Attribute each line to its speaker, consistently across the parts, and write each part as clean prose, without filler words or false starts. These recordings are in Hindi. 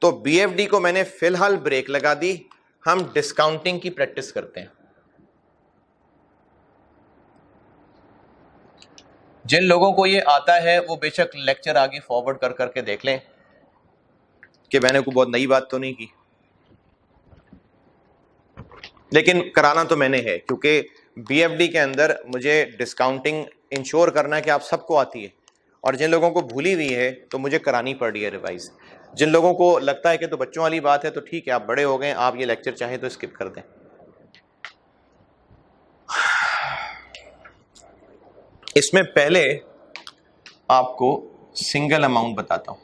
Speaker 1: तो बीएफडी को मैंने फिलहाल ब्रेक लगा दी, हम डिस्काउंटिंग की प्रैक्टिस करते हैं। जिन लोगों को ये आता है वो बेशक लेक्चर आगे फॉरवर्ड कर करके देख लें कि मैंने कोई बहुत नई बात तो नहीं की, लेकिन कराना तो मैंने है, क्योंकि बीएफडी के अंदर मुझे डिस्काउंटिंग इंश्योर करना है कि आप सबको आती है, और जिन लोगों को भूली हुई है तो मुझे करानी पड़ रही है रिवाइज। जिन लोगों को लगता है कि तो बच्चों वाली बात है तो ठीक है, आप बड़े हो गए, आप ये लेक्चर चाहें तो स्किप कर दें। इसमें पहले आपको सिंगल अमाउंट बताता हूं।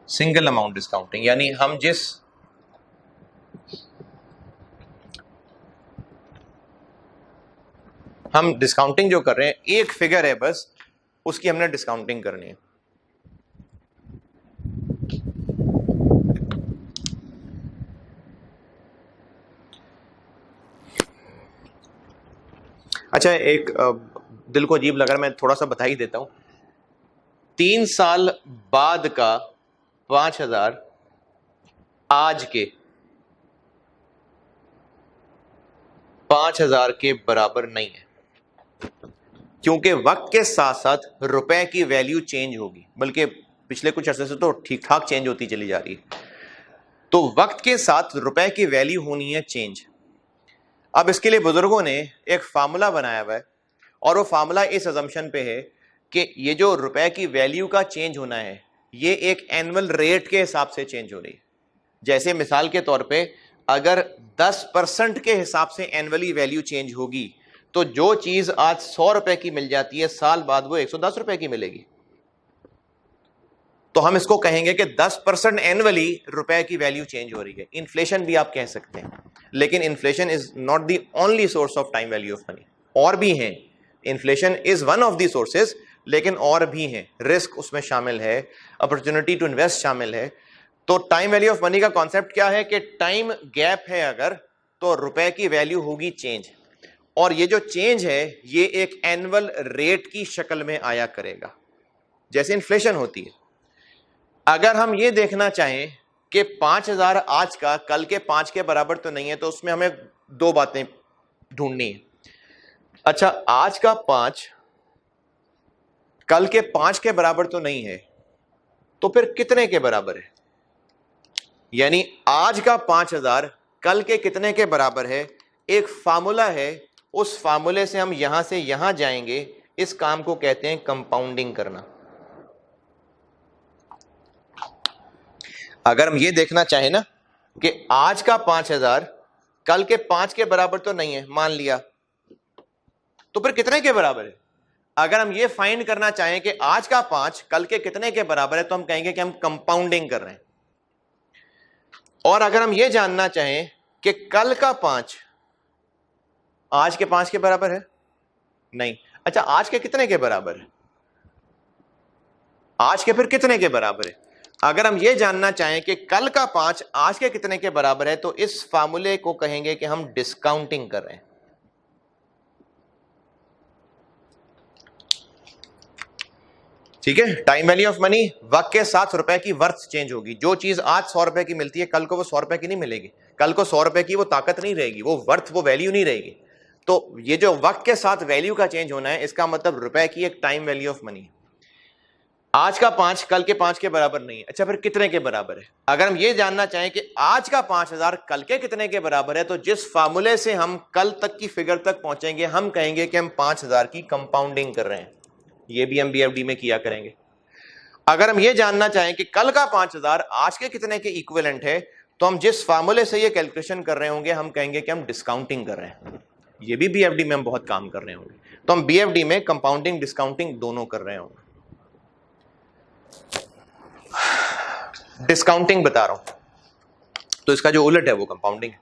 Speaker 1: सिंगल अमाउंट डिस्काउंटिंग यानी हम डिस्काउंटिंग जो कर रहे हैं, एक फिगर है बस, उसकी हमने डिस्काउंटिंग करनी है। अच्छा, एक दिल को अजीब लग रहा है, मैं थोड़ा सा बता ही देता हूं। 3 साल बाद का 5,000 आज के 5,000 के बराबर नहीं है, क्योंकि वक्त के साथ साथ रुपए की वैल्यू चेंज होगी, बल्कि पिछले कुछ अरसे से तो ठीक ठाक चेंज होती चली जा रही है। तो वक्त के साथ रुपए की वैल्यू होनी है चेंज। अब इसके लिए बुजुर्गों ने एक फार्मूला बनाया हुआ है, और वो फार्मूला इस अजम्पशन पे है कि ये जो रुपए की वैल्यू का चेंज होना है, ये एक एनुअल रेट के हिसाब से चेंज हो रही है। जैसे मिसाल के तौर पे अगर 10% के हिसाब से एनुअली वैल्यू चेंज होगी, तो जो चीज आज 100 रुपए की मिल जाती है, साल बाद वो 110 रुपए की मिलेगी। तो हम इसको कहेंगे कि 10% एनुअली रुपए की वैल्यू चेंज हो रही है। इन्फ्लेशन भी आप कह सकते हैं, लेकिन inflation is not the only source of time value of money. और भी हैं, inflation is one of the sources, लेकिन और भी हैं। रिस्क उसमें शामिल है, अपॉर्चुनिटी टू इन्वेस्ट शामिल है। तो टाइम वैल्यू ऑफ मनी का कॉन्सेप्ट क्या है कि टाइम गैप है अगर, तो रुपए की वैल्यू होगी चेंज, और ये जो चेंज है ये एक एनुअल रेट की शक्ल में आया करेगा, जैसे इन्फ्लेशन होती है। अगर हम ये देखना चाहें कि 5,000 आज का कल के 5 के बराबर तो नहीं है, तो उसमें हमें 2 बातें ढूंढनी है। अच्छा, आज का 5 कल के 5 के बराबर तो नहीं है, तो फिर कितने के बराबर है? यानी आज का 5,000 कल के कितने के बराबर है? एक फार्मूला है, उस फार्मूले से हम यहां से यहां जाएंगे। इस काम को कहते हैं कंपाउंडिंग करना। अगर हम ये देखना चाहें ना कि आज का 5,000 कल के 5 के बराबर तो नहीं है, मान लिया, तो फिर कितने के बराबर है? अगर हम ये फाइंड करना चाहें कि आज का 5 कल के कितने के बराबर है, तो हम कहेंगे कि हम कंपाउंडिंग कर रहे हैं। और अगर हम ये जानना चाहें कि कल का 5 आज के 5 के बराबर है, नहीं, अच्छा आज के कितने के बराबर है? आज के फिर कितने के बराबर है? अगर हम ये जानना चाहें कि कल का 5 आज के कितने के बराबर है, तो इस फार्मूले को कहेंगे कि हम डिस्काउंटिंग कर रहे हैं। ठीक है, टाइम वैल्यू ऑफ मनी, वक्त के साथ रुपए की वर्थ चेंज होगी। जो चीज आज 100 रुपए की मिलती है, कल को वो 100 रुपए की नहीं मिलेगी, कल को 100 रुपए की वो ताकत नहीं रहेगी, वो वर्थ, वो वैल्यू नहीं रहेगी। तो ये जो वक्त के साथ वैल्यू का चेंज होना है, इसका मतलब रुपए की एक टाइम वैल्यू ऑफ मनी। आज का 5 कल के 5 के बराबर नहीं है, अच्छा फिर कितने के बराबर है? अगर हम ये जानना चाहें कि आज का 5,000 कल के कितने के बराबर है, तो जिस फार्मूले से हम कल तक की फिगर तक पहुंचेंगे, हम कहेंगे कि हम 5,000 की कंपाउंडिंग कर रहे हैं। ये भी हम बीएफडी में किया करेंगे। अगर हम ये जानना चाहें कि कल का 5,000 आज के कितने के इक्विवेलेंट है, तो हम जिस फार्मूले से ये कैलकुलेशन कर रहे होंगे, हम कहेंगे कि हम डिस्काउंटिंग कर रहे हैं। ये भी बीएफडी में हम बहुत काम कर रहे होंगे। तो हम बीएफडी में कंपाउंडिंग डिस्काउंटिंग दोनों कर रहे होंगे। डिस्काउंटिंग बता रहा हूं, तो इसका जो उलट है वो कंपाउंडिंग है।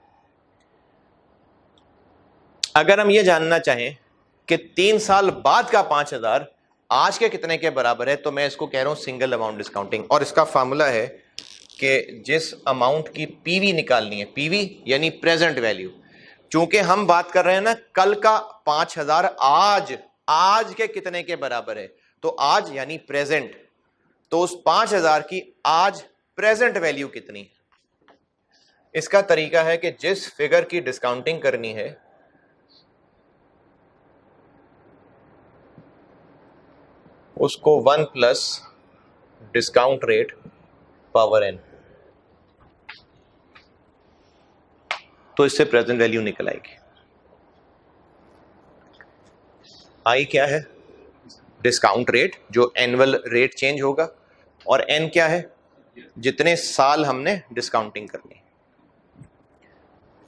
Speaker 1: अगर हम ये जानना चाहें कि 3 साल बाद का 5,000 आज के कितने के बराबर है, तो मैं इसको कह रहा हूं सिंगल अमाउंट डिस्काउंटिंग। और इसका फार्मूला है कि जिस अमाउंट की पीवी निकालनी है, पीवी यानी प्रेजेंट वैल्यू, चूंकि हम बात कर रहे हैं ना कल का 5,000 आज के कितने के बराबर है, तो आज यानी प्रेजेंट, तो उस 5,000 की आज प्रेजेंट वैल्यू कितनी है? इसका तरीका है कि जिस फिगर की डिस्काउंटिंग करनी है उसको 1 plus discount rate power n, तो इससे प्रेजेंट वैल्यू निकल आएगी। आई क्या है? डिस्काउंट रेट, जो एनुअल रेट चेंज होगा, और n क्या है? जितने साल हमने डिस्काउंटिंग करनी।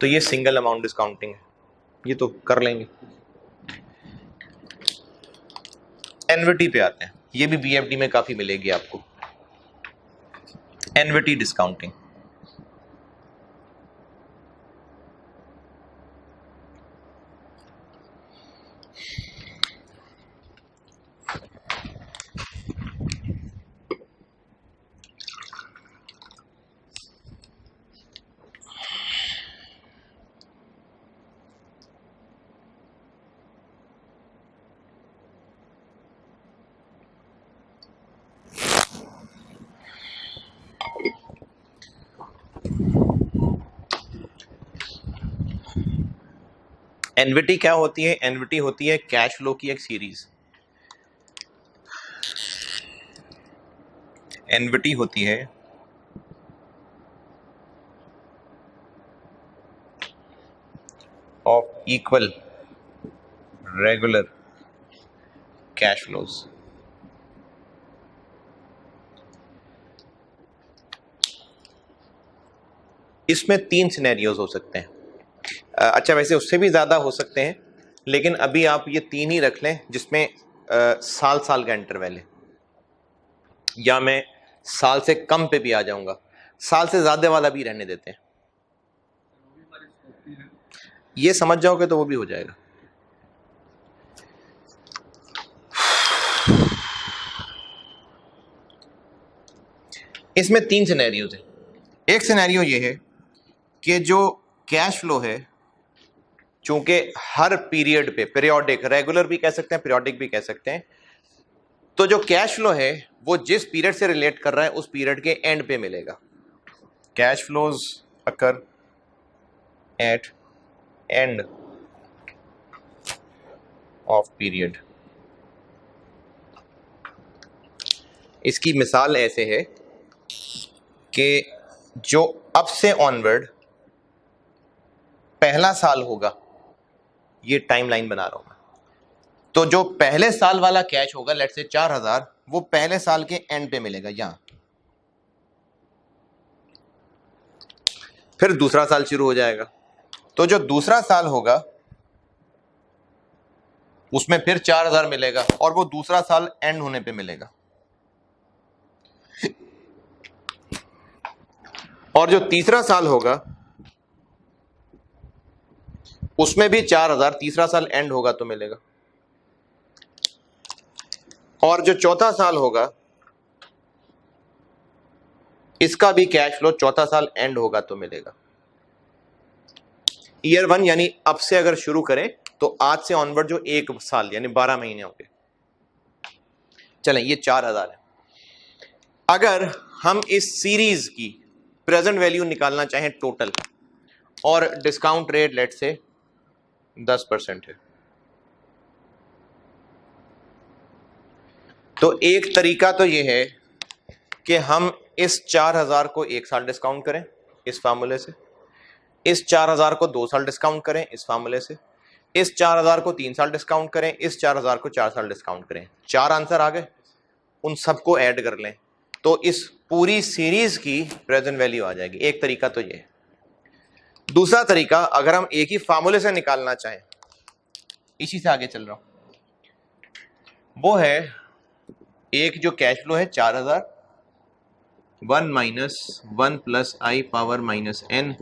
Speaker 1: तो ये सिंगल अमाउंट डिस्काउंटिंग है, ये तो कर लेंगे। एनविटी पे आते हैं, ये भी बीएफडी में काफी मिलेगी आपको, एनविटी डिस्काउंटिंग। एनविटी क्या होती है? एनविटी होती है कैश फ्लो की एक सीरीज। एनविटी होती है of equal regular cash flows. इसमें 3 सिनेरियोज हो सकते हैं। अच्छा, वैसे उससे भी ज्यादा हो सकते हैं, लेकिन अभी आप ये 3 ही रख लें जिसमें साल साल का इंटरवल है, या मैं साल से कम पे भी आ जाऊंगा, साल से ज्यादा वाला भी रहने देते हैं। ये समझ जाओगे तो वो भी हो जाएगा। इसमें 3 सिनेरियोज हैं। एक सिनेरियो ये है कि जो कैश फ्लो है, चूंकि हर पीरियड पे, पीरियोडिक, रेगुलर भी कह सकते हैं, पीरियोडिक भी कह सकते हैं, तो जो कैश फ्लो है वो जिस पीरियड से रिलेट कर रहा है उस पीरियड के एंड पे मिलेगा। Cash flows occur at end of period. इसकी मिसाल ऐसे है कि जो अब से ऑनवर्ड पहला साल होगा, ये टाइमलाइन बना रहा हूं मैं, तो जो पहले साल वाला कैश होगा, लेट्स से 4,000, वो पहले साल के एंड पे मिलेगा यहां। फिर दूसरा साल शुरू हो जाएगा, तो जो दूसरा साल होगा उसमें फिर 4,000 मिलेगा, और वो दूसरा साल एंड होने पे मिलेगा। और जो तीसरा साल होगा उसमें भी 4,000, तीसरा साल एंड होगा तो मिलेगा। और जो चौथा साल होगा इसका भी कैश फ्लो चौथा साल एंड होगा तो मिलेगा। ईयर 1 यानी अब से अगर शुरू करें तो आज से ऑनवर्ड जो एक साल यानी 12 महीने होंगे। चलें, ये 4,000 है। अगर हम इस सीरीज की प्रेजेंट वैल्यू निकालना चाहें टोटल, और डिस्काउंट रेट लेट से 10% है, तो एक तरीका तो ये है कि हम इस 4,000 को 1 साल डिस्काउंट करें इस फार्मूले से, इस 4,000 को 2 साल डिस्काउंट करें इस फार्मूले से, इस 4,000 को 3 साल डिस्काउंट करें, इस 4,000 को 4 साल डिस्काउंट करें। 4 आंसर आ गए, उन सबको ऐड कर लें तो इस पूरी सीरीज की प्रेजेंट वैल्यू आ जाएगी। एक तरीका तो ये है। दूसरा तरीका, अगर हम एक ही फार्मूले से निकालना चाहें, इसी से आगे चल रहा हूं, वो है एक जो कैश फ्लो है 4,000, 1 माइनस 1 प्लस आई पावर माइनस n,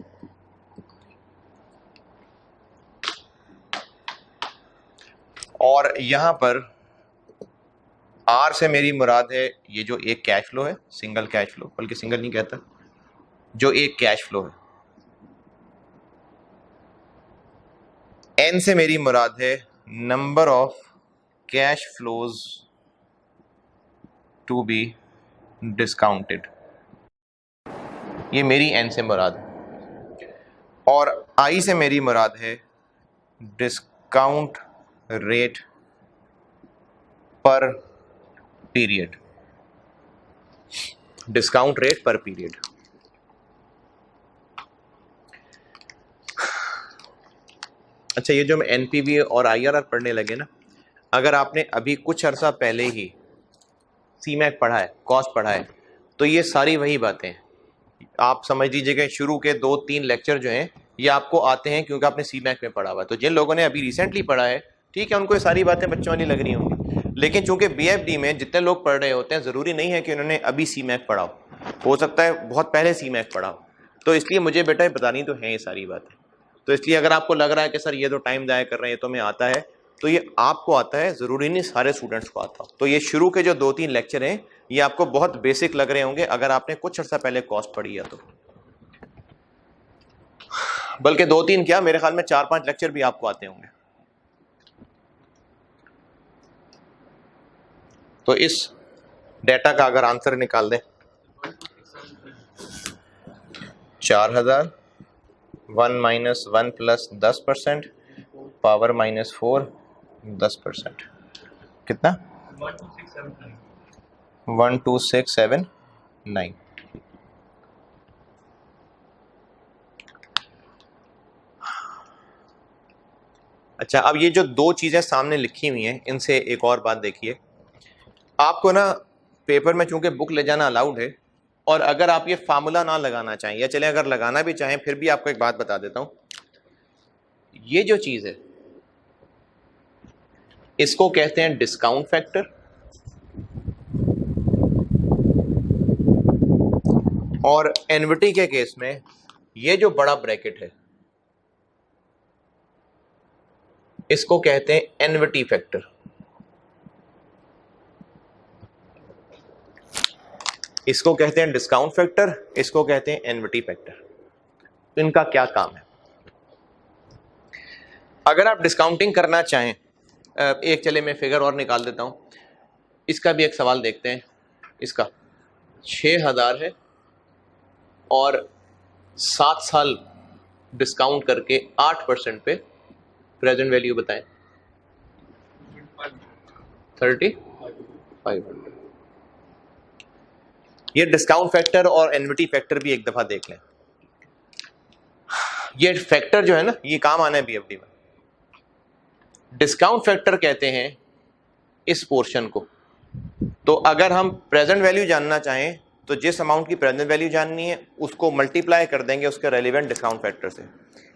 Speaker 1: और यहां पर R से मेरी मुराद है ये जो एक कैश फ्लो है, सिंगल कैश फ्लो, बल्कि सिंगल नहीं कहता, जो एक कैश फ्लो है। N से मेरी मुराद है number of cash flows to be discounted, ये मेरी एन से मुराद है, और आई से मेरी मुराद है डिस्काउंट रेट पर पीरियड, डिस्काउंट रेट पर पीरियड। अच्छा, ये जो हम एनपीवी और आईआरआर पढ़ने लगे ना, अगर आपने अभी कुछ अरसा पहले ही सीमैक पढ़ा है, कॉस्ट पढ़ा है, तो ये सारी वही बातें हैं। आप समझ लीजिए कि शुरू के 2-3 लेक्चर जो हैं ये आपको आते हैं क्योंकि आपने सीमैक में पढ़ा हुआ है। तो जिन लोगों ने अभी रिसेंटली पढ़ा है, ठीक है, उनको ये सारी बातें बच्चों वाली लग रही होंगी, लेकिन चूंकि बीएफडी में जितने लोग पढ़ रहे होते हैं, जरूरी नहीं है कि उन्होंने अभी सीमैक पढ़ा हो सकता है बहुत पहले सीमैक पढ़ा हो। तो इसलिए मुझे बेटा बतानी तो है ये सारी बातें। तो इसलिए अगर आपको लग रहा है कि सर ये तो टाइम जाया कर रहे हैं, तो मैं आता है, तो ये आपको आता है, जरूरी नहीं सारे स्टूडेंट्स को आता हो। तो ये शुरू के जो 2-3 लेक्चर हैं ये आपको बहुत बेसिक लग रहे होंगे अगर आपने कुछ अर्सा पहले कॉस्ट पढ़ी है तो, बल्कि 2-3 क्या, मेरे ख्याल में 4-5 लेक्चर भी आपको आते होंगे। तो इस डेटा का अगर आंसर निकाल दें, 4000 1 - 1 + 10% पावर -4 10%, कितना? 12679। अच्छा, अब ये जो दो चीजें सामने लिखी हुई हैं, इनसे एक और बात देखिए, आपको ना पेपर में चूंकि बुक ले जाना अलाउड है, और अगर आप ये फार्मूला ना लगाना चाहें, या चले अगर लगाना भी चाहें, फिर भी आपको एक बात बता देता हूं, ये जो चीज है इसको कहते हैं डिस्काउंट फैक्टर, और एनविटी के केस में ये जो बड़ा ब्रैकेट है इसको कहते हैं एनविटी फैक्टर। इसको कहते हैं डिस्काउंट फैक्टर, इसको कहते हैं एनविटी फैक्टर। इनका क्या काम है? अगर आप डिस्काउंटिंग करना चाहें, एक चले मैं फिगर और निकाल देता हूं, इसका भी एक सवाल देखते हैं। इसका 6000 है और 7 साल डिस्काउंट करके 8% पे प्रेजेंट वैल्यू बताएं। 3500। ये डिस्काउंट फैक्टर और एनविटी फैक्टर भी एक दफा देख लें। ये फैक्टर जो है ना, ये काम आना है बीएफडी में। डिस्काउंट फैक्टर कहते हैं इस पोर्शन को। तो अगर हम प्रेजेंट वैल्यू जानना चाहें तो जिस अमाउंट की प्रेजेंट वैल्यू जाननी है उसको मल्टीप्लाई कर देंगे उसके रेलिवेंट डिस्काउंट फैक्टर से।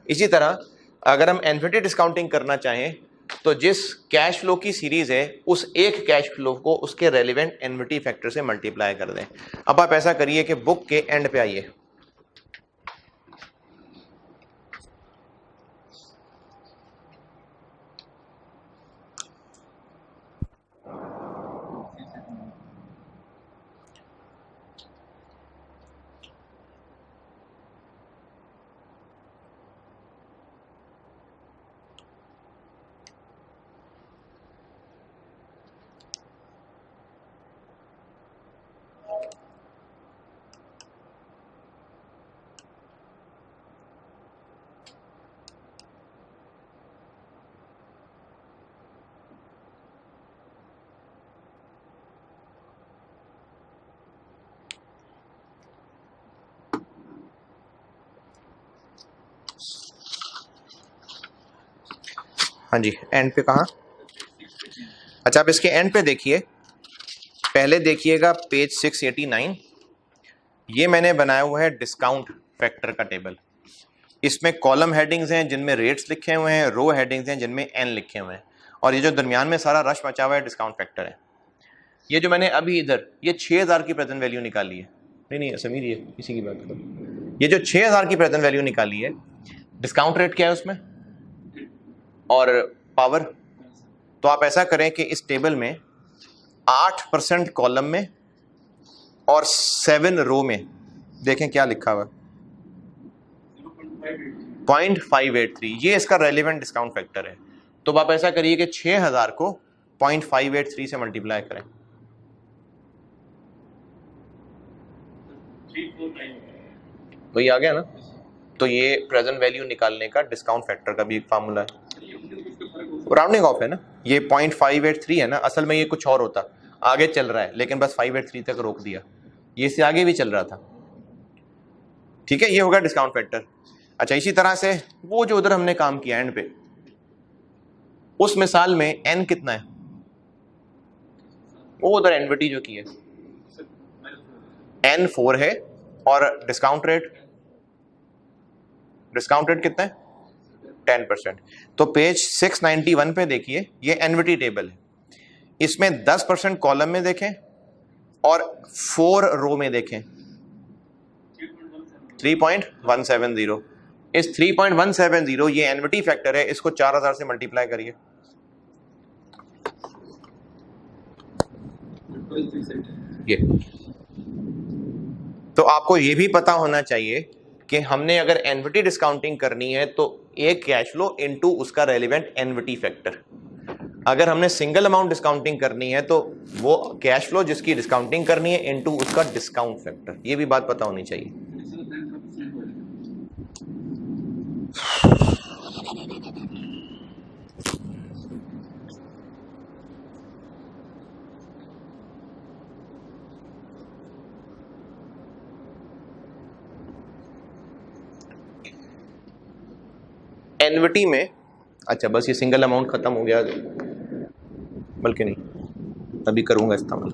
Speaker 1: इसी तरह अगर हम एनविटी डिस्काउंटिंग करना चाहें तो जिस कैश फ्लो की सीरीज है उस एक कैश फ्लो को उसके रेलिवेंट एनविटी फैक्टर से मल्टीप्लाई कर दें। अब आप ऐसा करिए कि बुक के एंड पे आइए, हाँ जी, एंड पे कहाँ? अच्छा, आप इसके एंड पे देखिए, पहले देखिएगा पेज 689, ये मैंने बनाया हुआ है डिस्काउंट फैक्टर का टेबल। इसमें कॉलम हेडिंग्स हैं जिनमें रेट्स लिखे हुए हैं, रो हेडिंग्स हैं जिनमें एन लिखे हुए हैं, और ये जो दरमियान में सारा रश मचा हुआ है डिस्काउंट फैक्टर है। ये जो मैंने अभी इधर ये 6000 की प्रेजेंट वैल्यू निकाली है, नहीं समीर ये इसी की बात करो, ये जो 6000 की प्रेजेंट वैल्यू निकाली है, डिस्काउंट रेट क्या है उसमें और पावर। तो आप ऐसा करें कि इस टेबल में 8% कॉलम में और 7 रो में देखें क्या लिखा हुआ, 0.583, ये इसका रेलिवेंट डिस्काउंट फैक्टर है। तो आप ऐसा करिए कि 6000 को 0.583 से मल्टीप्लाई करें, वही आ गया ना। तो ये प्रेजेंट वैल्यू निकालने का डिस्काउंट फैक्टर का भी एक फार्मूला है, राउंडिंग ऑफ है ना। ये 0.583 है ना, असल में ये कुछ और होता, आगे चल रहा है लेकिन बस 583 तक रोक दिया, ये से आगे भी चल रहा था। ठीक है, ये होगा डिस्काउंट फैक्टर। अच्छा, इसी तरह से वो जो उधर हमने काम किया एंड पे, उस मिसाल में n कितना है, वो उधर एनविटी जो की है n 4 है, और डिस्काउंट रेट कितना है 10%। तो पेज 691 पे देखिए, ये एनविटी टेबल है, इसमें 10% कॉलम में देखें और 4 रो में देखें, 3.170। इस 3.170 ये एनविटी फैक्टर है, इसको 4000 से मल्टीप्लाई करिए। ये तो आपको ये भी पता होना चाहिए कि हमने अगर एनविटी डिस्काउंटिंग करनी है तो एक कैश फ्लो इनटू उसका रेलेवेंट एनविटी फैक्टर। अगर हमने सिंगल अमाउंट डिस्काउंटिंग करनी है तो वो कैश फ्लो जिसकी डिस्काउंटिंग करनी है इनटू उसका डिस्काउंट फैक्टर, ये भी बात पता होनी चाहिए। एनविटी में, अच्छा बस ये सिंगल अमाउंट खत्म हो गया, बल्कि नहीं अभी करूंगा इस्तेमाल,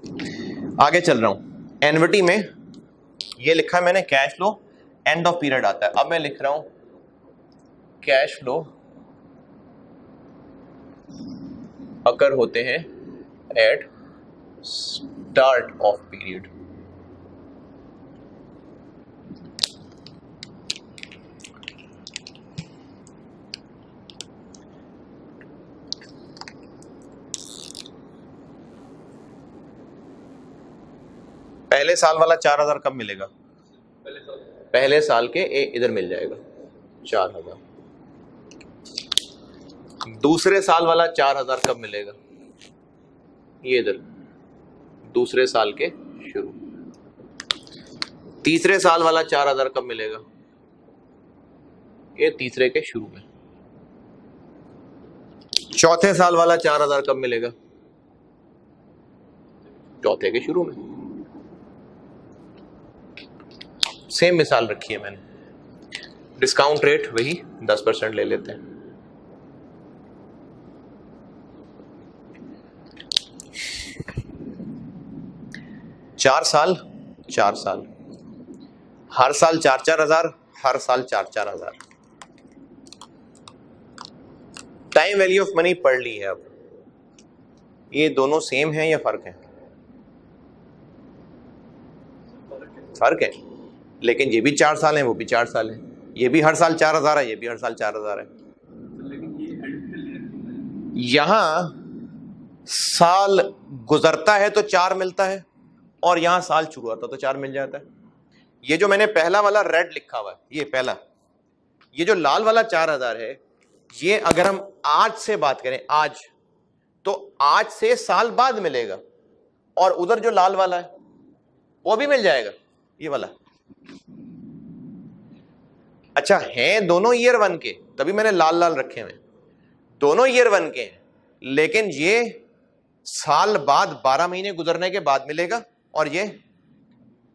Speaker 1: आगे चल रहा हूं। एनविटी में ये लिखा है मैंने, cash flow and of period आता है। अब मैं लिख रहा हूं कैश फ्लो अकर होते हैं एट स्टार्ट ऑफ पीरियड। पहले साल वाला 4000 कब मिलेगा, पहले साल के इधर मिल जाएगा 4000। दूसरे साल वाला 4000 कब मिलेगा, ये इधर दूसरे साल के शुरू। तीसरे साल वाला 4000 कब मिलेगा, ये तीसरे के शुरू में। चौथे साल वाला 4000 कब मिलेगा, चौथे के शुरू में। सेम मिसाल रखी है मैंने, डिस्काउंट रेट वही 10% ले लेते हैं। चार साल हर साल 4-4 हजार, हर साल 4-4 हजार। टाइम वैल्यू ऑफ मनी पढ़ ली है। अब ये दोनों सेम है या फर्क है, फर्क है, लेकिन ये भी 4 साल है, वो भी 4 साल है, ये भी हर साल 4000 है, ये भी हर साल 4000 है। यहां साल गुजरता है तो 4 मिलता है, और यहां साल शुरू होता तो 4 मिल जाता है। ये जो मैंने पहला वाला रेड लिखा हुआ है, ये पहला, ये जो लाल वाला 4000 है, ये अगर हम आज से बात करें, आज, तो आज से साल बाद मिलेगा, और उधर जो लाल वाला है वो भी मिल जाएगा, ये वाला। अच्छा, है दोनों ईयर 1 के, तभी मैंने लाल लाल रखे हुए, दोनों ईयर 1 के हैं, लेकिन ये साल बाद 12 महीने गुजरने के बाद मिलेगा, और ये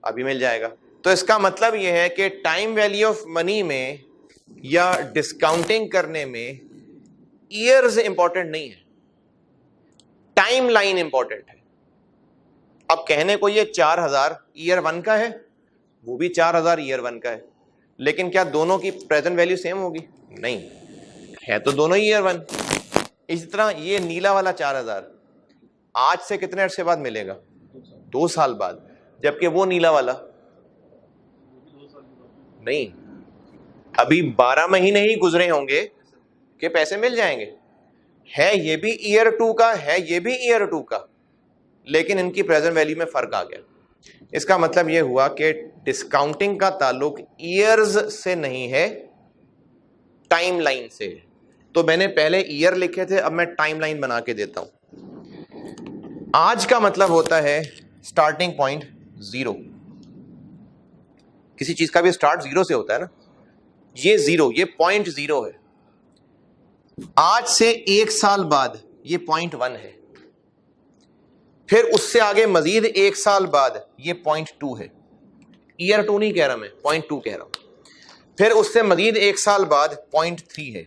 Speaker 1: अभी मिल जाएगा। तो इसका मतलब यह है कि टाइम वैल्यू ऑफ मनी में या डिस्काउंटिंग करने में ईयर्स इंपॉर्टेंट नहीं है, टाइम लाइन इंपॉर्टेंट है। अब कहने को ये 4000 ईयर 1 का है, वो भी 4000 ईयर 1 का है, लेकिन क्या दोनों की प्रेजेंट वैल्यू सेम होगी, नहीं है, तो दोनों ही ईयर 1। इसी तरह ये नीला वाला 4000 आज से कितने अरसे बाद मिलेगा, 2 साल बाद, जबकि वो नीला वाला नहीं, अभी 12 महीने ही गुजरे होंगे कि पैसे मिल जाएंगे। है ये भी ईयर 2 का, है ये भी ईयर 2 का, लेकिन इनकी प्रेजेंट वैल्यू में फर्क आ गया। इसका मतलब यह हुआ कि डिस्काउंटिंग का ताल्लुक ईयर्स से नहीं है, टाइम लाइन से। तो मैंने पहले ईयर लिखे थे, अब मैं टाइम लाइन बना के देता हूं। आज का मतलब होता है स्टार्टिंग पॉइंट 0, किसी चीज का भी स्टार्ट 0 से होता है ना, ये 0, ये 0.0 है। आज से 1 साल बाद ये 0.1 है, फिर उससे आगे मजीद 1 साल बाद ये 0.2 है। ईयर 2 नहीं कह रहा मैं, 0.2 कह रहा हूं। फिर उससे मजीद 1 साल बाद 0.3 है।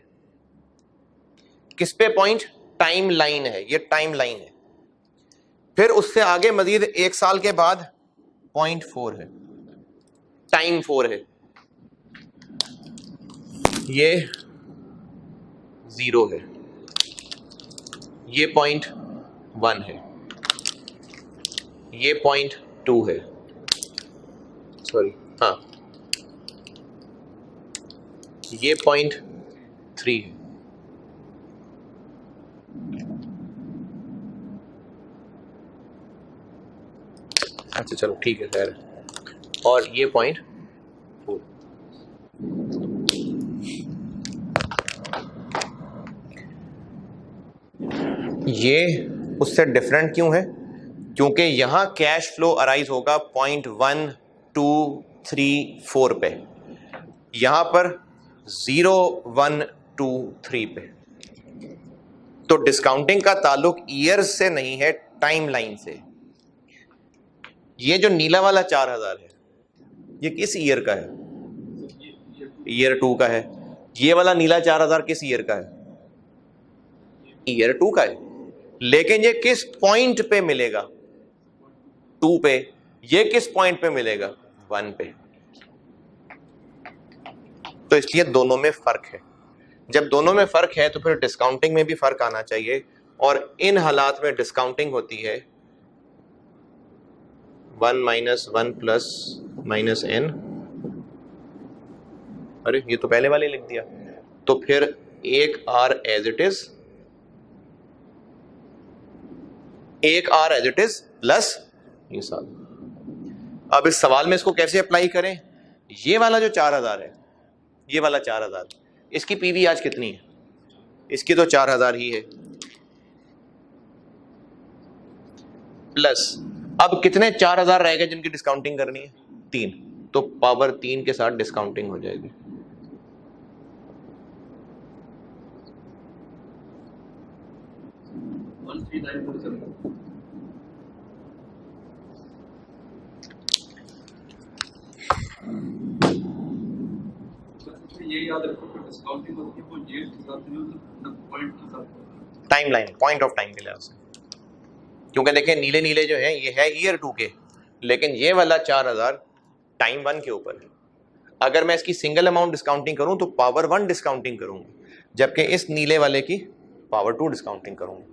Speaker 1: किस पे पॉइंट? टाइम लाइन है, ये टाइम लाइन है। फिर उससे आगे मजीद 1 साल के बाद 0.4 है, टाइम 4 है। ये 0 है, ये 0.1 है, ये 0.2 है, सॉरी हाँ, ये 0.3 है। अच्छा चलो ठीक है खैर, और ये 0.4। ये उससे डिफरेंट क्यों है? क्योंकि यहां कैश फ्लो अराइज होगा 0.1, 2, 3, 4 पे, यहां पर 0, 1, 2, 3 पे। तो डिस्काउंटिंग का ताल्लुक ईयर्स से नहीं है, टाइम लाइन से। ये जो नीला वाला 4000 है, ये किस ईयर का है? ईयर 2 का है। ये वाला नीला 4000 किस ईयर का है? ईयर 2 का है। लेकिन ये किस पॉइंट पे मिलेगा? 2 पे। ये किस पॉइंट पे मिलेगा? 1 पे। तो इसलिए दोनों में फर्क है। जब दोनों में फर्क है तो फिर डिस्काउंटिंग में भी फर्क आना चाहिए, और इन हालात में डिस्काउंटिंग होती है 1 - 1 + -n। अरे ये तो पहले वाले लिख दिया। तो फिर 1 R as it is, 1 R as it is plus ये साल। अब इस सवाल में इसको कैसे अप्लाई करें? ये वाला जो 4000 है, ये वाला 4000, इसकी पीवी आज कितनी है? इसकी तो 4000 ही है, प्लस अब कितने 4000 रह गए जिनकी डिस्काउंटिंग करनी है? 3। तो पावर 3 के साथ डिस्काउंटिंग हो जाएगी। ये याद रखो कि डिस्काउंटिंग होती है वो ईयर के साथ नहीं होती, पॉइंट के साथ, time line, point of time के लिहाज से। क्योंकि देखिए नीले नीले जो है ये है ईयर 2 के, लेकिन ये वाला 4000 टाइम 1 के ऊपर है। अगर मैं इसकी सिंगल अमाउंट डिस्काउंटिंग करूं तो पावर 1 डिस्काउंटिंग करूंगा, जबकि इस नीले वाले की पावर 2 डिस्काउंटिंग करूंगा।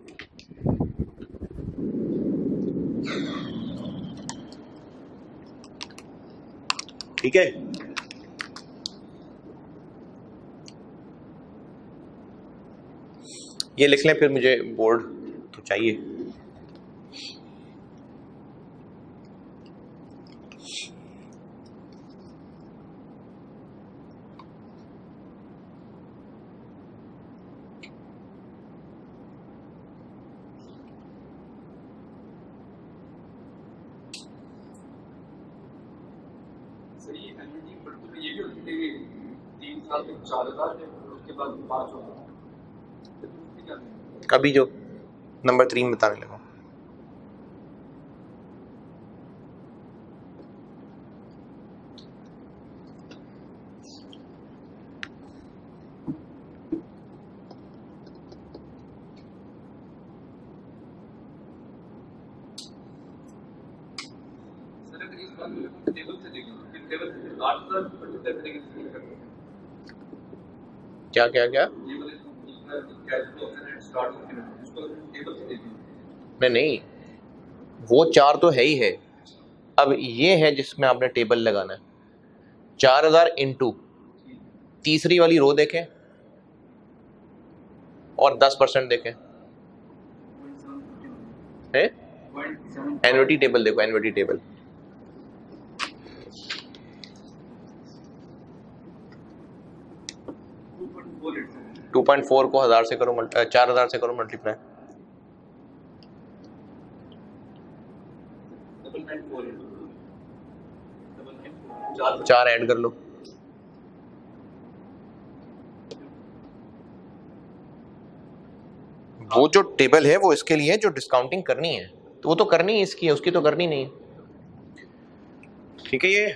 Speaker 1: ठीक है, ये लिख लें, फिर मुझे बोर्ड तो चाहिए। अभी जो नंबर 3 में बताने लगा, क्या क्या क्या नहीं, वो 4 तो है ही है। अब ये है जिसमें आपने टेबल लगाना है। 4000 इंटू तीसरी वाली रो देखें और 10% देखें, है एन्युटी टेबल देखो, एन्युटी टेबल 2.4 को 1000 से करो, 4000 से करो मल्टीप्लाई, 4 ऐड कर लो। वो जो टेबल है वो इसके लिए है जो डिस्काउंटिंग करनी है, तो वो तो करनी है इसकी है, उसकी तो करनी नहीं है। ठीक है ये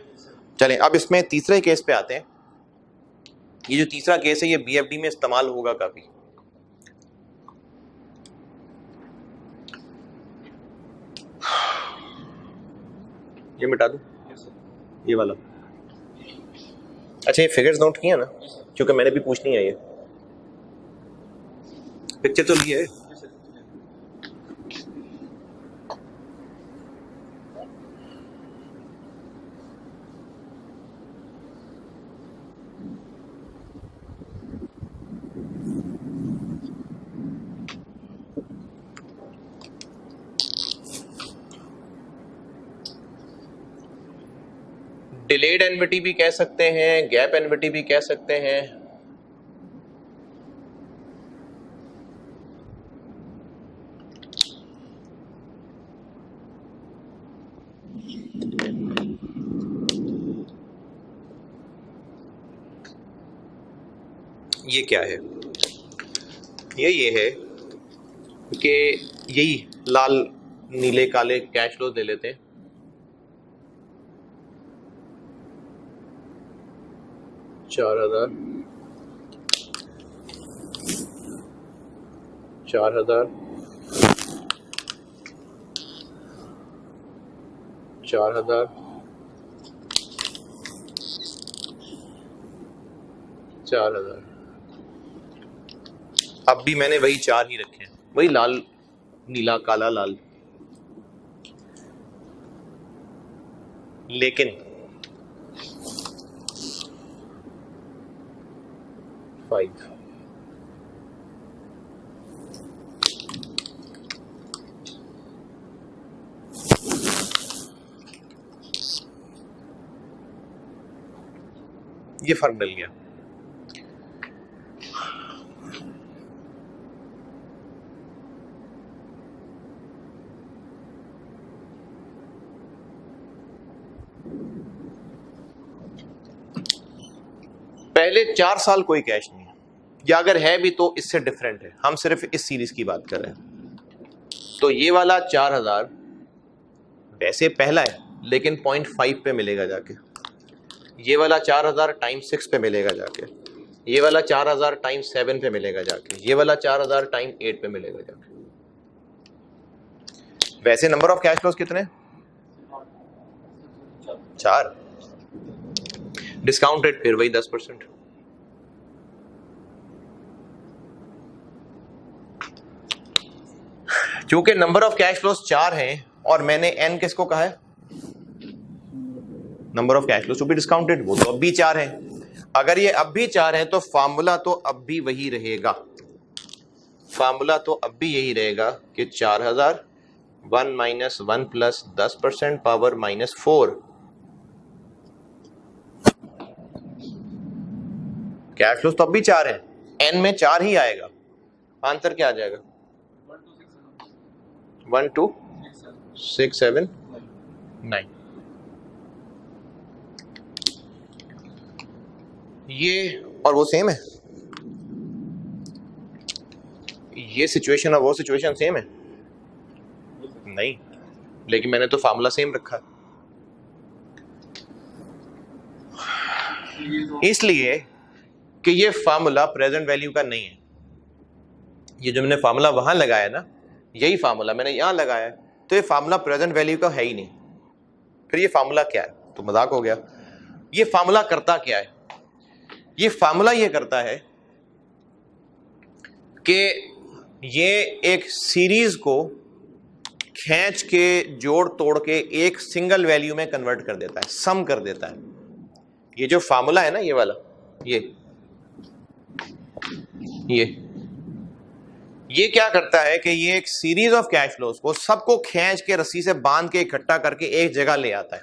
Speaker 1: चलें, अब इसमें तीसरे केस पे आते हैं। ये जो तीसरा केस है ये बीएफडी में इस्तेमाल होगा काफी। ये मिटा दूं ये वाला। अच्छा ये फिगर्स नोट किया ना, क्योंकि मैंने भी पूछनी है, ये पिक्चर तो ली है। डिलेड एनविटी भी कह सकते हैं, गैप एनविटी भी कह सकते हैं। ये क्या है, ये है कि यही लाल नीले काले कैश फ्लो ले लेते हैं। चार हजार 4,000 4,000 4,000। अब भी मैंने वही 4 ही रखे हैं, वही लाल नीला काला लाल, लेकिन 5 ये फर्क मिल गया। पहले 4 साल कोई कैश नहीं है, या अगर है भी तो इससे डिफरेंट है, हम सिर्फ इस सीरीज की बात कर रहे हैं। तो ये वाला 4,000 वैसे पहला है लेकिन 0.5 पे मिलेगा जाके, ये वाला 4,000 टाइम्स 6 पे मिलेगा जाके, ये वाला 4,000 टाइम्स 7 पे मिलेगा जाके, ये वाला 4,000 टाइम 8 पे मिलेगा जाके। वैसे नंबर ऑफ कैश फ्लोज कितने? 4। डिस्काउंट रेट फिर वही 10%। चूंकि नंबर ऑफ कैश फ्लोज 4 हैं और मैंने n किसको कहा है, number of cash flows to be discounted, वो तो अब भी 4 है। अगर ये अब भी 4 है तो फार्मूला तो अब भी वही रहेगा, फार्मूला तो अब भी यही रहेगा कि 4,000 1 minus 1 plus 10% power -4। Cash flows तो अब भी 4 है, n में 4 ही आएगा, आंसर क्या आ जाएगा? 1 2 6 7 9। ये और वो सेम है, ये सिचुएशन और वो सिचुएशन सेम है नहीं, लेकिन मैंने तो फार्मूला सेम रखा, इसलिए कि ये फार्मूला प्रेजेंट वैल्यू का नहीं है। ये जो मैंने फार्मूला वहां लगाया ना, यही फार्मूला मैंने यहां लगाया है, तो ये फार्मूला प्रेजेंट वैल्यू का है ही नहीं। फिर ये फार्मूला क्या है? तो मजाक हो गया। ये फार्मूला करता क्या है? ये फार्मूला ये करता है कि ये एक सीरीज को खींच के जोड़ तोड़ के एक सिंगल वैल्यू में कन्वर्ट कर देता है, सम कर देता है। ये जो फार्मूला है ना, ये वाला, ये क्या करता है कि ये एक सीरीज ऑफ कैश फ्लोज को सबको खींच के रस्सी से बांध के इकट्ठा करके एक जगह ले आता है,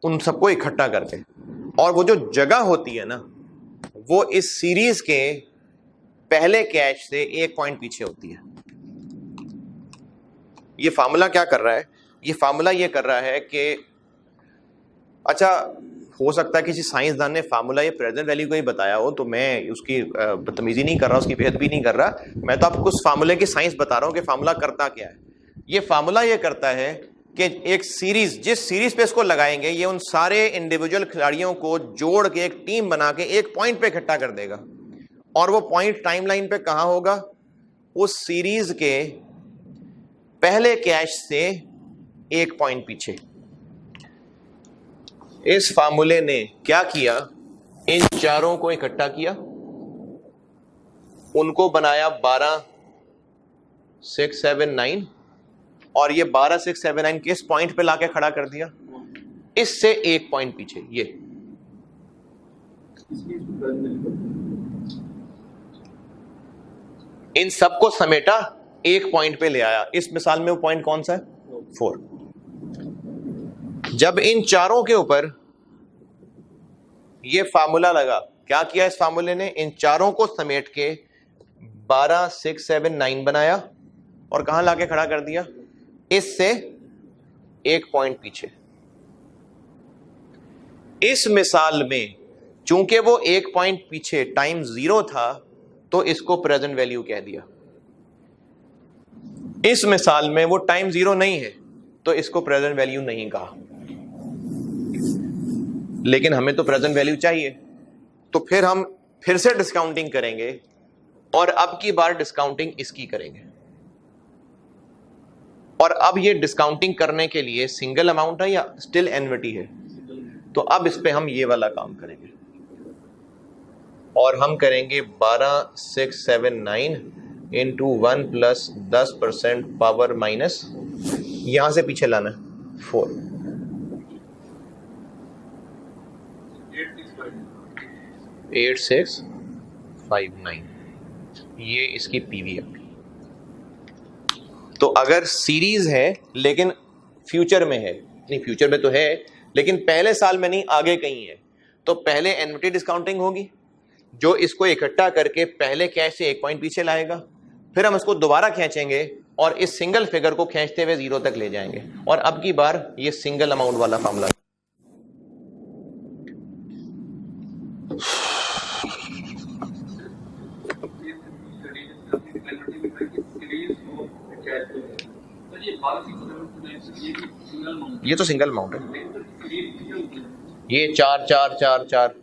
Speaker 1: उन सबको इकट्ठा करके, और वो जो जगह होती है ना, वो इस सीरीज के पहले कैश से 1 पॉइंट पीछे होती है। ये फार्मूला क्या कर रहा है? ये फार्मूला ये कर रहा है कि अच्छा, हो सकता है किसी साइंसदान ने फार्मूला ये प्रेजेंट वैल्यू को ही बताया हो, तो मैं उसकी बदतमीजी नहीं कर रहा, उसकी बेअदबी नहीं कर रहा, मैं तो आपको उस फार्मूले की साइंस बता रहा हूं कि फार्मूला करता क्या है। ये फार्मूला ये करता है कि एक सीरीज, जिस सीरीज पे इसको लगाएंगे, ये उन सारे इंडिविजुअल खिलाड़ियों को जोड़ के एक टीम बना के एक पॉइंट पे इकट्ठा कर देगा, और वो पॉइंट टाइमलाइन पे कहां होगा? उस सीरीज के पहले कैच से एक पॉइंट पीछे। इस फार्मूले ने क्या किया? इन चारों को इकट्ठा किया, उनको बनाया 12, 6, 7, 9, और ये 12, 6, 7, 9 किस पॉइंट पे लाके खड़ा कर दिया? इससे एक पॉइंट पीछे। ये इन सबको समेटा, एक पॉइंट पे ले आया। इस मिसाल में वो पॉइंट कौन सा है? 4। जब इन चारों के ऊपर ये फार्मूला लगा, क्या किया इस फार्मूले ने? इन चारों को समेट के 12, 6, 7, 9 बनाया और कहां लाके खड़ा कर दिया? इससे एक पॉइंट पीछे। इस मिसाल में चूंकि वो एक पॉइंट पीछे टाइम 0 था, तो इसको प्रेजेंट वैल्यू कह दिया। इस मिसाल में वो टाइम 0 नहीं है, तो इसको प्रेजेंट वैल्यू नहीं कहा। लेकिन हमें तो प्रेजेंट वैल्यू चाहिए, तो फिर हम फिर से डिस्काउंटिंग करेंगे, और अब की बार डिस्काउंटिंग इसकी करेंगे। और अब ये डिस्काउंटिंग करने के लिए सिंगल अमाउंट है या स्टिल एन्युटी है? तो अब इस पे हम ये वाला काम करेंगे, और हम करेंगे 12, 6, 7, 9 इंटू 1 प्लस 10% पावर माइनस, यहां से पीछे लाना 4, 8, 6, 5, 9। ये इसकी पीवी है। तो अगर सीरीज है लेकिन फ्यूचर में है, नहीं फ्यूचर में तो है लेकिन पहले साल में नहीं, आगे कहीं है, तो पहले एन्युटी डिस्काउंटिंग होगी, जो इसको इकट्ठा करके पहले कैश से एक पॉइंट पीछे लाएगा। फिर हम इसको दोबारा खींचेंगे और इस सिंगल फिगर को खींचते हुए 0 तक ले जाएंगे, और अब की बार ये सिंगल अमाउंट वाला फार्मूला। ये तो सिंगल अमाउंट है, ये 4, 4, 4, 4।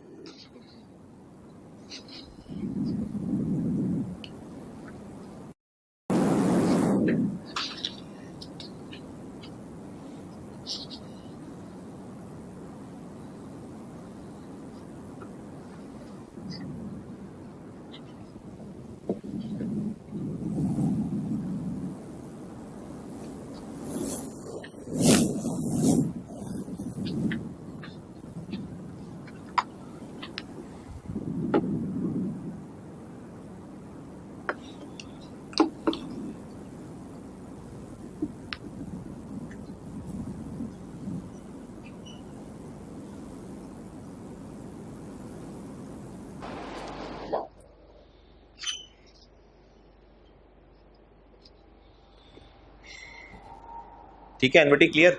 Speaker 1: ठीक है, एन्युटी क्लियर?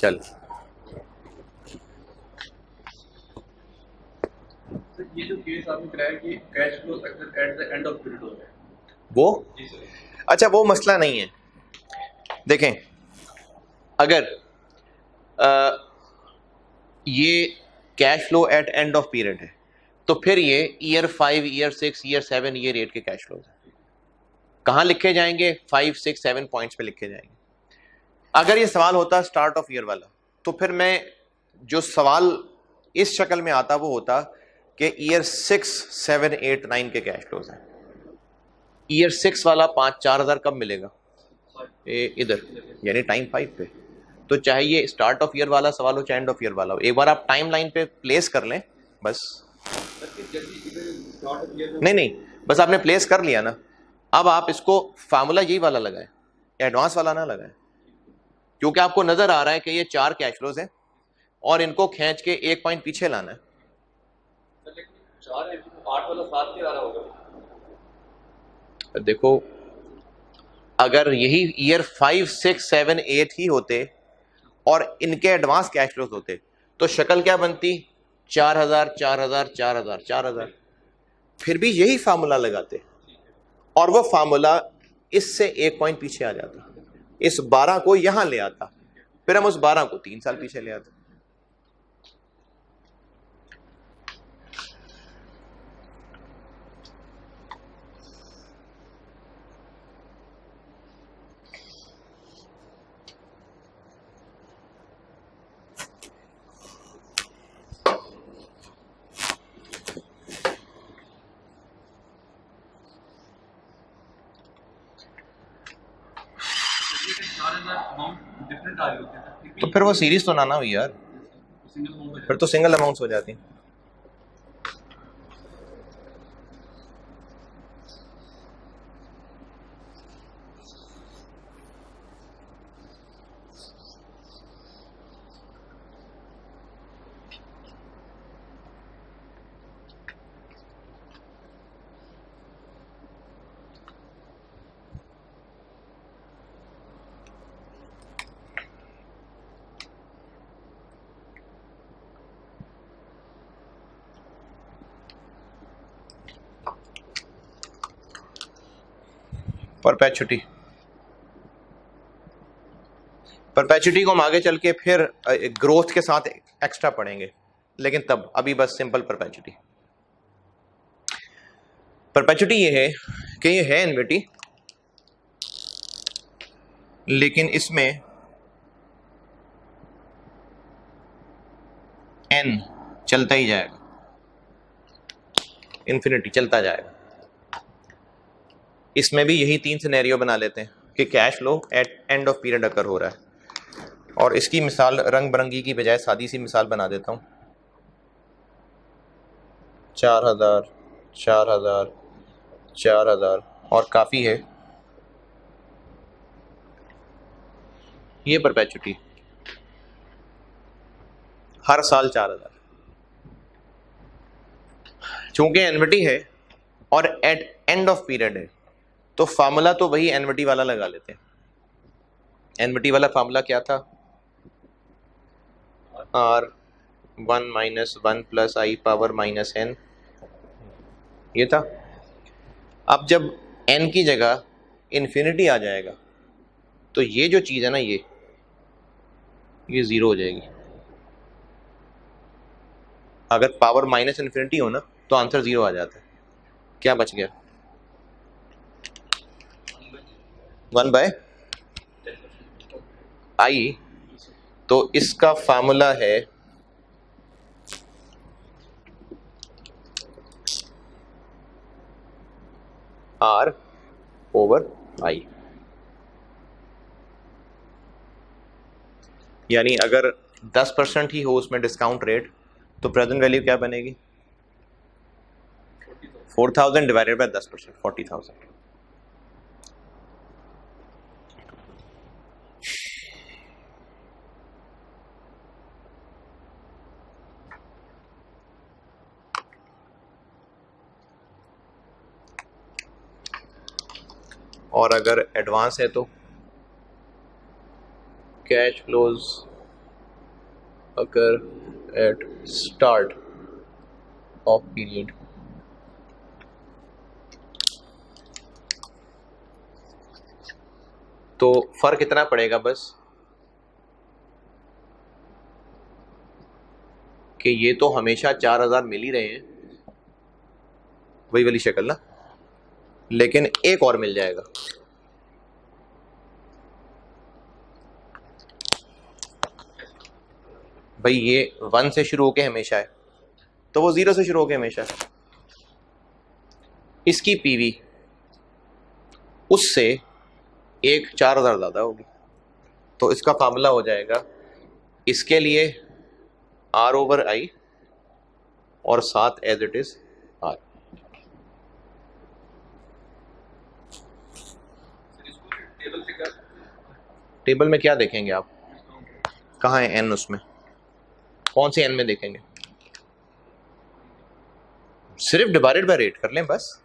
Speaker 1: चल,
Speaker 2: ये जो केस आपने कराया कि cash flow success at the end of period होता है,
Speaker 1: वो अच्छा, वो मसला नहीं है। देखें, अगर ये cash flow at end of period है, तो फिर ये ईयर 5, ईयर 6, ईयर 7 ये रेट के कैश फ्लोज हैं। कहाँ लिखे जाएंगे? 5, 6, 7 पॉइंट्स पे लिखे जाएंगे। अगर ये सवाल होता स्टार्ट ऑफ ईयर वाला, तो फिर मैं जो सवाल इस शक्ल में आता वो होता कि ईयर 6, 7, 8, 9 के कैश फ्लोज हैं। ईयर 6 वाला 5-4 हज़ार कब मिलेगा? इधर, यानी टाइम 5 पे। तो चाहे ये स्टार्ट ऑफ ईयर वाला सवाल हो चाहे एंड ऑफ ईयर वाला हो, एक बार आप टाइम लाइन पे प्लेस कर लें बस। नहीं, बस आपने प्लेस कर लिया ना, अब आप इसको फार्मूला यही वाला लगाएं, एडवांस वाला ना लगाएं, क्योंकि आपको नजर आ रहा है कि ये 4 कैश फ्लोज हैं और इनको खींच के एक पॉइंट पीछे लाना है।
Speaker 2: 8 वाला 7 के आ रहा होगा।
Speaker 1: देखो, अगर यही ईयर 5, 6, 7, 8 ही होते और इनके एडवांस कैश फ्लोज होते तो शक्ल क्या बनती? 4,000 4,000 4,000 4,000। फिर भी यही फार्मूला लगाते और वो फार्मूला इससे एक पॉइंट पीछे आ जाता, इस 12 को यहां ले आता, फिर हम उस 12 को 3 साल पीछे ले आते।
Speaker 2: डिफरेंट आ रही होती है
Speaker 1: तो फिर वो सीरीज तो ना हुई यार,
Speaker 2: सिंगल अमाउंट
Speaker 1: फिर तो सिंगल अमाउंट्स हो जाती। परपेचुटी को हम आगे चल के फिर ग्रोथ के साथ एक्स्ट्रा पढ़ेंगे, लेकिन तब अभी बस सिंपल परपेचुटी। परपेचुटी ये है कि ये है एन्युटी, लेकिन इसमें एन चलता ही जाएगा, इन्फिनिटी चलता जाएगा। इसमें भी यही 3 सिनेरियो बना लेते हैं कि cash flow at end of period occur हो रहा है, और इसकी मिसाल रंग बिरंगी की बजाय सादी सी मिसाल बना देता हूं। 4,000 4,000 4,000 और काफी है ये परपेचुटी, हर साल 4,000। चूंकि एन्युटी है और एट एंड ऑफ पीरियड है, तो फार्मूला तो वही एन्युटी वाला लगा लेते हैं। एन्युटी वाला फार्मूला क्या था? R1 - 1 + I पावर -n, ये था। अब जब n की जगह इन्फिनिटी आ जाएगा तो ये जो चीज है ना, ये 0 हो जाएगी। अगर पावर -इन्फिनिटी हो ना तो आंसर 0 आ जाता है। क्या बच गया? 1/i। तो इसका फार्मूला है R/i। यानी अगर 10% ही हो उसमें डिस्काउंट रेट, तो प्रेजेंट वैल्यू क्या बनेगी? 4,000 डिवाइडेड बाय 10%, 40,000। और अगर एडवांस है तो cash flows occur at start of period. तो फर्क इतना पड़ेगा बस कि ये तो हमेशा 4,000 मिल ही रहे हैं, वही वाली शक्ल ना, लेकिन एक और मिल जाएगा। भाई ये 1 से शुरू होके हमेशा है, तो वो 0 से शुरू होके हमेशा है। इसकी पीवी उससे एक 4,000 ज्यादा होगी, तो इसका फार्मूला हो जाएगा इसके लिए R/i और साथ as it is R। Table में क्या देखेंगे आप? कहाँ है n? उसमें कौन सी n में देखेंगे? सिर्फ डिवाइडेड बाय रेट कर लें बस।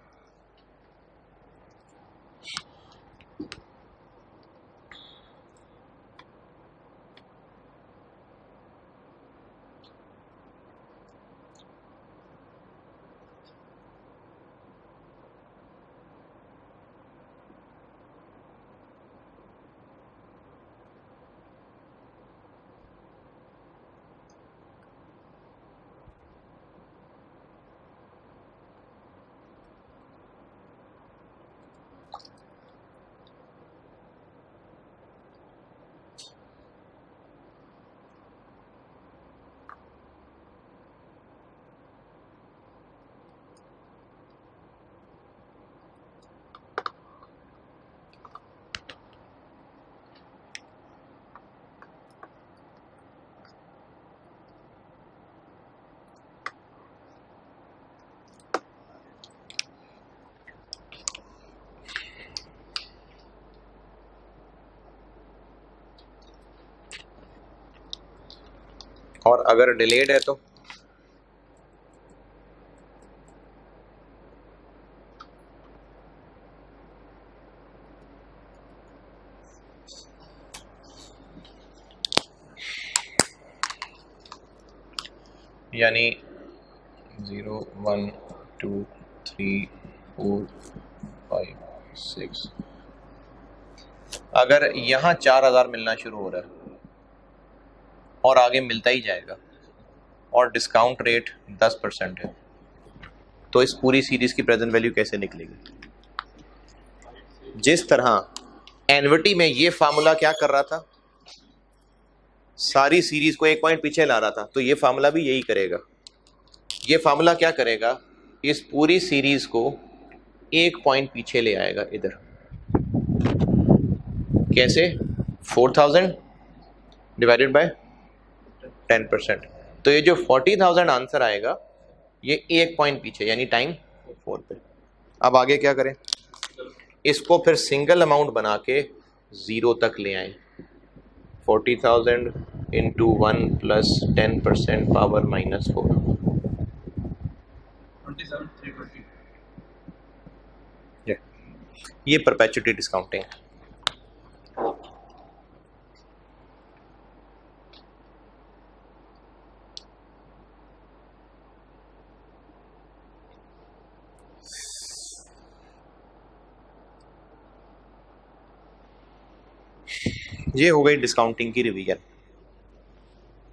Speaker 1: और अगर डिलेड है तो यानी 0 1 2 3 4 5 6, अगर यहाँ 4000 मिलना शुरू हो रहा है और आगे मिलता ही जाएगा और डिस्काउंट रेट 10% है, तो इस पूरी सीरीज की प्रेजेंट वैल्यू कैसे निकलेगी? जिस तरह एनविटी में ये फार्मूला क्या कर रहा था, सारी सीरीज को एक पॉइंट पीछे ला रहा था, तो ये फार्मूला भी यही करेगा। ये फार्मूला क्या करेगा, इस पूरी सीरीज को एक पॉइंट पीछे ले आएगा इधर। कैसे? 4000 डिवाइडेड बाय 10%, तो ये जो 40,000 आंसर आएगा ये एक पॉइंट पीछे, यानी टाइम 4 पे। अब आगे क्या करें, इसको फिर सिंगल अमाउंट बना के 0 तक ले आए। 40,000 इंटू 1 प्लस 10% पावर -4,
Speaker 2: 27,320।
Speaker 1: ये परपेचुटी डिस्काउंटिंग है। ये हो गई डिस्काउंटिंग की रिवीजन।